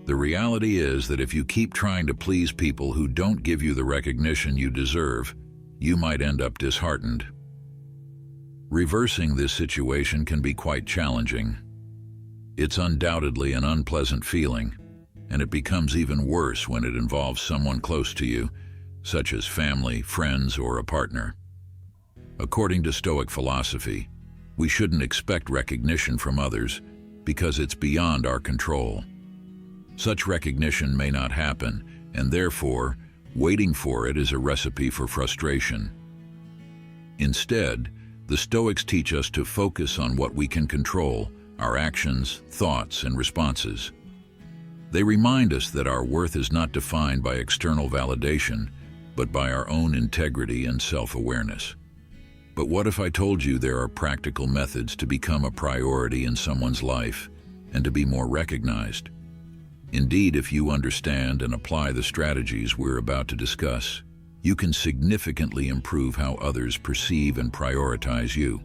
The reality is that if you keep trying to please people who don't give you the recognition you deserve, you might end up disheartened. Reversing this situation can be quite challenging. It's undoubtedly an unpleasant feeling, and it becomes even worse when it involves someone close to you, such as family, friends, or a partner. According to Stoic philosophy, we shouldn't expect recognition from others because it's beyond our control. Such recognition may not happen, and therefore, waiting for it is a recipe for frustration. Instead, the Stoics teach us to focus on what we can control, our actions, thoughts, and responses. They remind us that our worth is not defined by external validation, but by our own integrity and self-awareness. But what if I told you there are practical methods to become a priority in someone's life and to be more recognized? Indeed, if you understand and apply the strategies we're about to discuss, you can significantly improve how others perceive and prioritize you.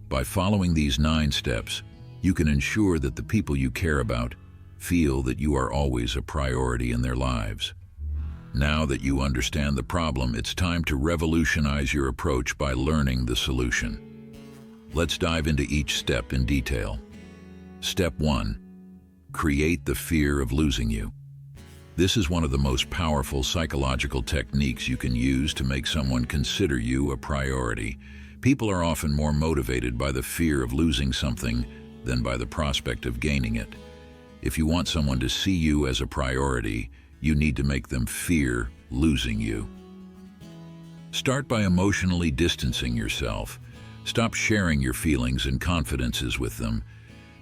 By following these 9 steps, you can ensure that the people you care about feel that you are always a priority in their lives. Now that you understand the problem, it's time to revolutionize your approach by learning the solution. Let's dive into each step in detail. Step 1. Create the fear of losing you. This is one of the most powerful psychological techniques you can use to make someone consider you a priority. People are often more motivated by the fear of losing something than by the prospect of gaining it. If you want someone to see you as a priority, you need to make them fear losing you. Start by emotionally distancing yourself. Stop sharing your feelings and confidences with them.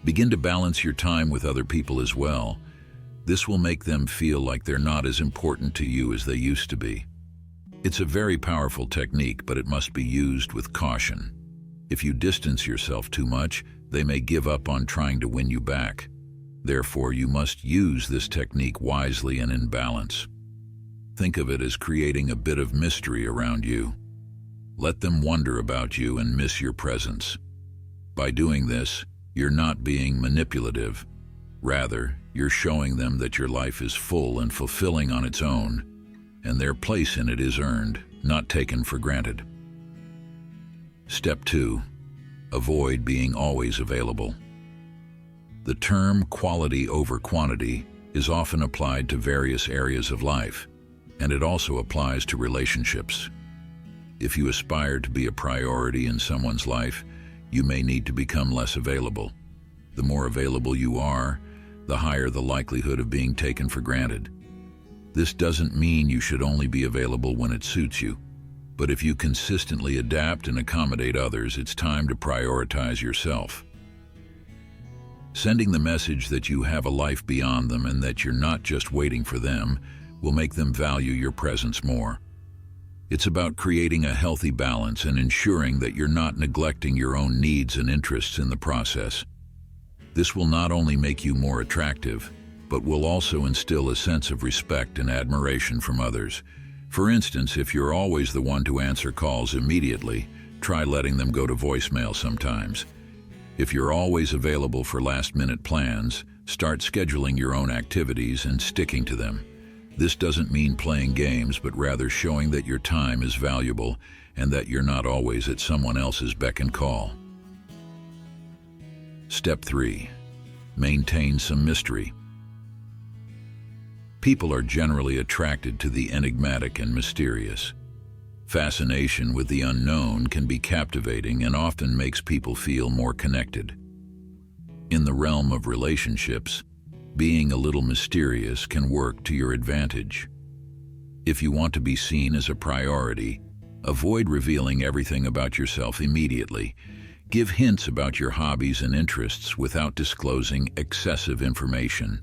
Begin to balance your time with other people as well. This will make them feel like they're not as important to you as they used to be. It's a very powerful technique, but it must be used with caution. If you distance yourself too much, they may give up on trying to win you back. Therefore, you must use this technique wisely and in balance. Think of it as creating a bit of mystery around you. Let them wonder about you and miss your presence. By doing this, you're not being manipulative. Rather, you're showing them that your life is full and fulfilling on its own, and their place in it is earned, not taken for granted. Step 2. Avoid being always available. The term quality over quantity is often applied to various areas of life, and it also applies to relationships. If you aspire to be a priority in someone's life, you may need to become less available. The more available you are, the higher the likelihood of being taken for granted. This doesn't mean you should only be available when it suits you, but if you consistently adapt and accommodate others, it's time to prioritize yourself. Sending the message that you have a life beyond them and that you're not just waiting for them will make them value your presence more. It's about creating a healthy balance and ensuring that you're not neglecting your own needs and interests in the process. This will not only make you more attractive, but will also instill a sense of respect and admiration from others. For instance, if you're always the one to answer calls immediately, try letting them go to voicemail sometimes. If you're always available for last-minute plans, start scheduling your own activities and sticking to them. This doesn't mean playing games, but rather showing that your time is valuable and that you're not always at someone else's beck and call. Step 3. Maintain some mystery. People are generally attracted to the enigmatic and mysterious. Fascination with the unknown can be captivating and often makes people feel more connected. In the realm of relationships, being a little mysterious can work to your advantage. If you want to be seen as a priority, avoid revealing everything about yourself immediately. Give hints about your hobbies and interests without disclosing excessive information.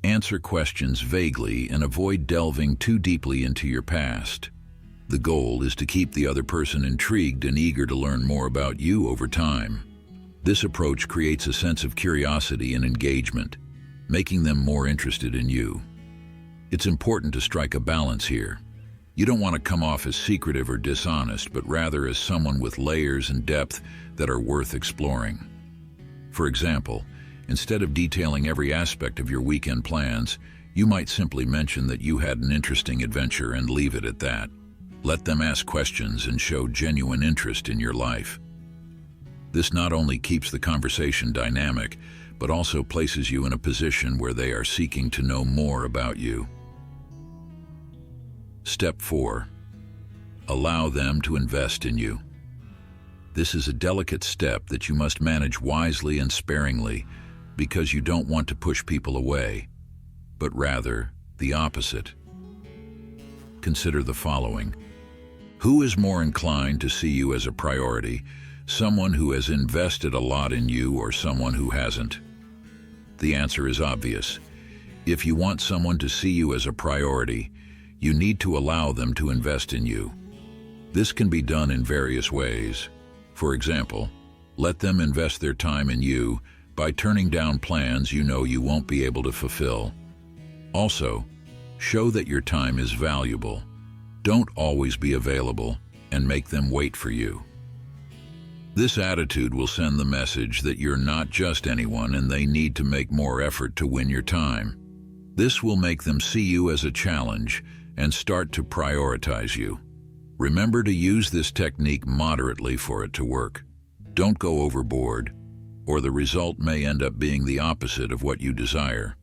Answer questions vaguely and avoid delving too deeply into your past. The goal is to keep the other person intrigued and eager to learn more about you over time. This approach creates a sense of curiosity and engagement, making them more interested in you. It's important to strike a balance here. You don't want to come off as secretive or dishonest, but rather as someone with layers and depth that are worth exploring. For example, Instead of detailing every aspect of your weekend plans, you might simply mention that you had an interesting adventure and leave it at that. Let them ask questions and show genuine interest in your life. This not only keeps the conversation dynamic, but also places you in a position where they are seeking to know more about you. Step 4. Allow them to invest in you. This is a delicate step that you must manage wisely and sparingly, because you don't want to push people away, but rather the opposite. Consider the following. Who is more inclined to see you as a priority, someone who has invested a lot in you or someone who hasn't? The answer is obvious. If you want someone to see you as a priority, you need to allow them to invest in you. This can be done in various ways. For example, let them invest their time in you by turning down plans you know you won't be able to fulfill. Also, show that your time is valuable. Don't always be available and make them wait for you. This attitude will send the message that you're not just anyone and they need to make more effort to win your time. This will make them see you as a challenge and start to prioritize you. Remember to use this technique moderately for it to work. Don't go overboard, or the result may end up being the opposite of what you desire.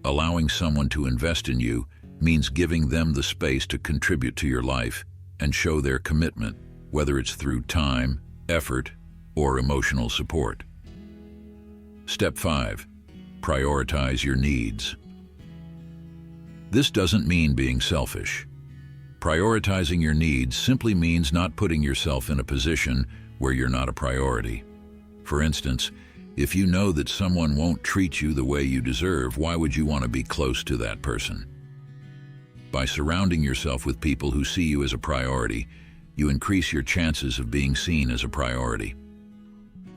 Allowing someone to invest in you means giving them the space to contribute to your life and show their commitment, whether it's through time, effort, or emotional support. Step 5. Prioritize your needs. This doesn't mean being selfish. Prioritizing your needs simply means not putting yourself in a position where you're not a priority. For instance, if you know that someone won't treat you the way you deserve, why would you want to be close to that person? By surrounding yourself with people who see you as a priority, you increase your chances of being seen as a priority.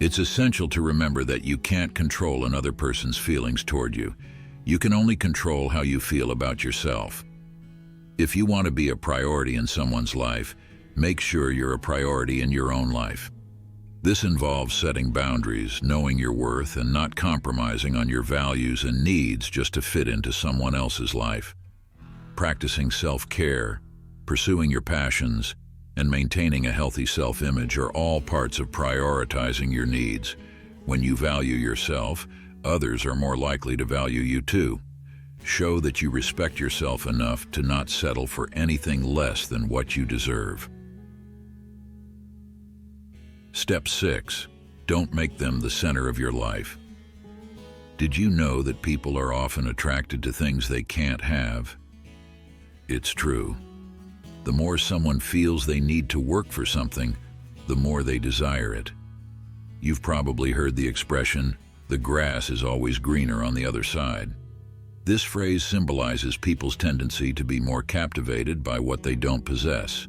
It's essential to remember that you can't control another person's feelings toward you. You can only control how you feel about yourself. If you want to be a priority in someone's life, make sure you're a priority in your own life. This involves setting boundaries, knowing your worth, and not compromising on your values and needs just to fit into someone else's life. Practicing self-care, pursuing your passions, and maintaining a healthy self-image are all parts of prioritizing your needs. When you value yourself, others are more likely to value you too. Show that you respect yourself enough to not settle for anything less than what you deserve. Step 6. Don't make them the center of your life. Did you know that people are often attracted to things they can't have? It's true. The more someone feels they need to work for something, the more they desire it. You've probably heard the expression, "The grass is always greener on the other side." This phrase symbolizes people's tendency to be more captivated by what they don't possess.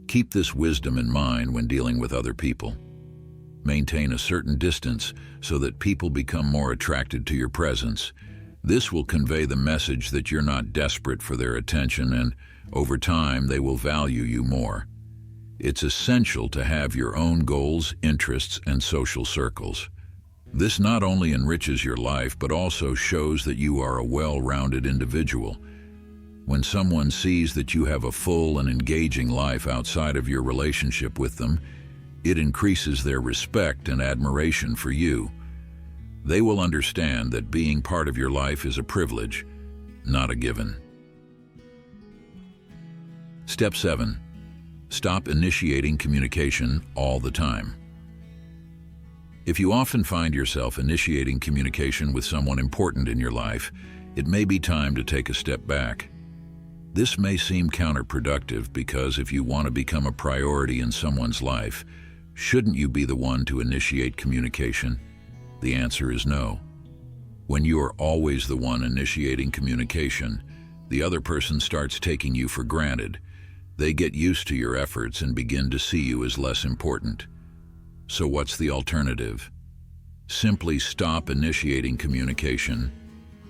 Keep this wisdom in mind when dealing with other people. Maintain a certain distance so that people become more attracted to your presence. This will convey the message that you're not desperate for their attention, and over time they will value you more. It's essential to have your own goals, interests, and social circles. This not only enriches your life, but also shows that you are a well-rounded individual. When someone sees that you have a full and engaging life outside of your relationship with them, it increases their respect and admiration for you. They will understand that being part of your life is a privilege, not a given. Step 7. Stop initiating communication all the time. If you often find yourself initiating communication with someone important in your life, it may be time to take a step back. This may seem counterproductive because if you want to become a priority in someone's life, shouldn't you be the one to initiate communication? The answer is no. When you are always the one initiating communication, the other person starts taking you for granted. They get used to your efforts and begin to see you as less important. So what's the alternative? Simply stop initiating communication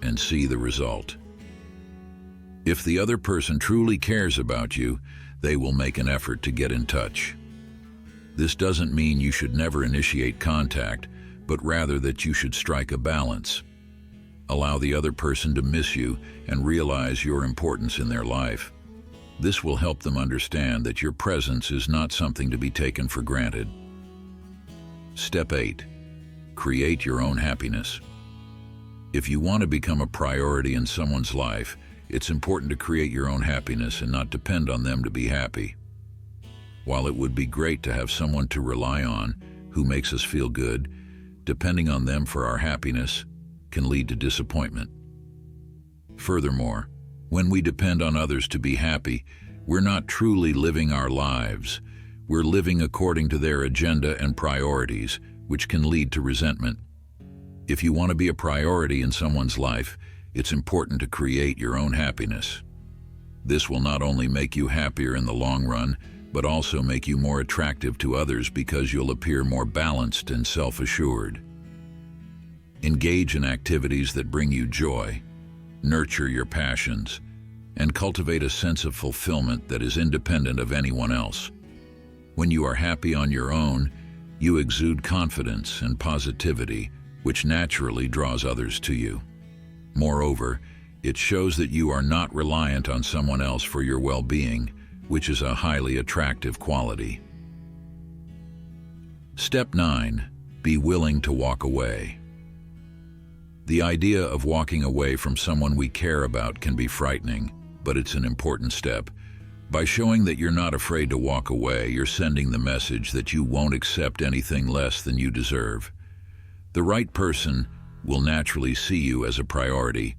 and see the result. If the other person truly cares about you, they will make an effort to get in touch. This doesn't mean you should never initiate contact, but rather that you should strike a balance. Allow the other person to miss you and realize your importance in their life. This will help them understand that your presence is not something to be taken for granted. Step 8. Create your own happiness. If you want to become a priority in someone's life, it's important to create your own happiness and not depend on them to be happy. While it would be great to have someone to rely on who makes us feel good, depending on them for our happiness can lead to disappointment. Furthermore, when we depend on others to be happy, we're not truly living our lives. We're living according to their agenda and priorities, which can lead to resentment. If you want to be a priority in someone's life, it's important to create your own happiness. This will not only make you happier in the long run, but also make you more attractive to others because you'll appear more balanced and self-assured. Engage in activities that bring you joy, nurture your passions, and cultivate a sense of fulfillment that is independent of anyone else. When you are happy on your own, you exude confidence and positivity, which naturally draws others to you. Moreover, it shows that you are not reliant on someone else for your well-being, which is a highly attractive quality. Step 9. Be willing to walk away. The idea of walking away from someone we care about can be frightening, but it's an important step. By showing that you're not afraid to walk away, you're sending the message that you won't accept anything less than you deserve. The right person will naturally see you as a priority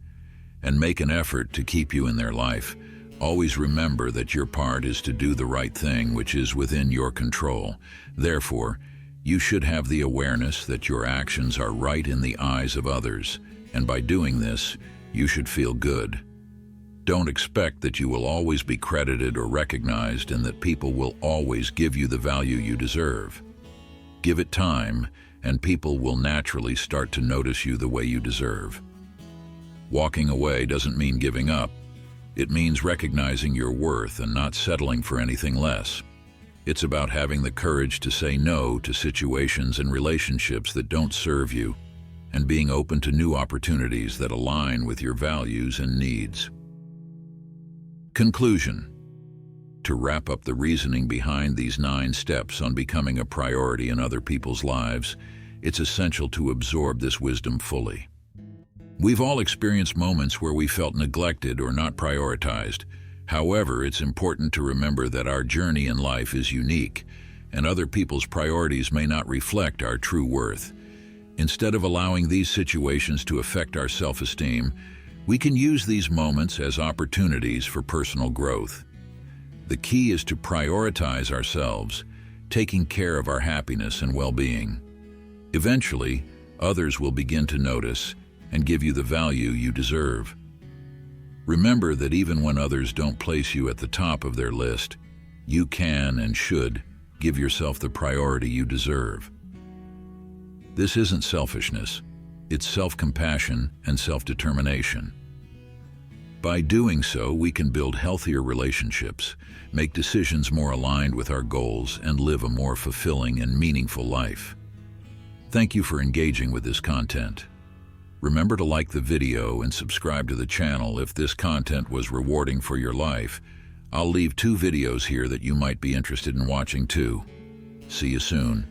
and make an effort to keep you in their life. Always remember that your part is to do the right thing, which is within your control. Therefore, you should have the awareness that your actions are right in the eyes of others, and by doing this, you should feel good. Don't expect that you will always be credited or recognized and that people will always give you the value you deserve. Give it time, and people will naturally start to notice you the way you deserve. Walking away doesn't mean giving up. It means recognizing your worth and not settling for anything less. It's about having the courage to say no to situations and relationships that don't serve you, and being open to new opportunities that align with your values and needs. Conclusion. To wrap up the reasoning behind these 9 steps on becoming a priority in other people's lives, it's essential to absorb this wisdom fully. We've all experienced moments where we felt neglected or not prioritized. However, it's important to remember that our journey in life is unique, and other people's priorities may not reflect our true worth. Instead of allowing these situations to affect our self-esteem, we can use these moments as opportunities for personal growth. The key is to prioritize ourselves, taking care of our happiness and well-being. Eventually, others will begin to notice and give you the value you deserve. Remember that even when others don't place you at the top of their list, you can and should give yourself the priority you deserve. This isn't selfishness, it's self-compassion and self-determination. By doing so, we can build healthier relationships, make decisions more aligned with our goals, and live a more fulfilling and meaningful life. Thank you for engaging with this content. Remember to like the video and subscribe to the channel if this content was rewarding for your life. I'll leave 2 videos here that you might be interested in watching too. See you soon.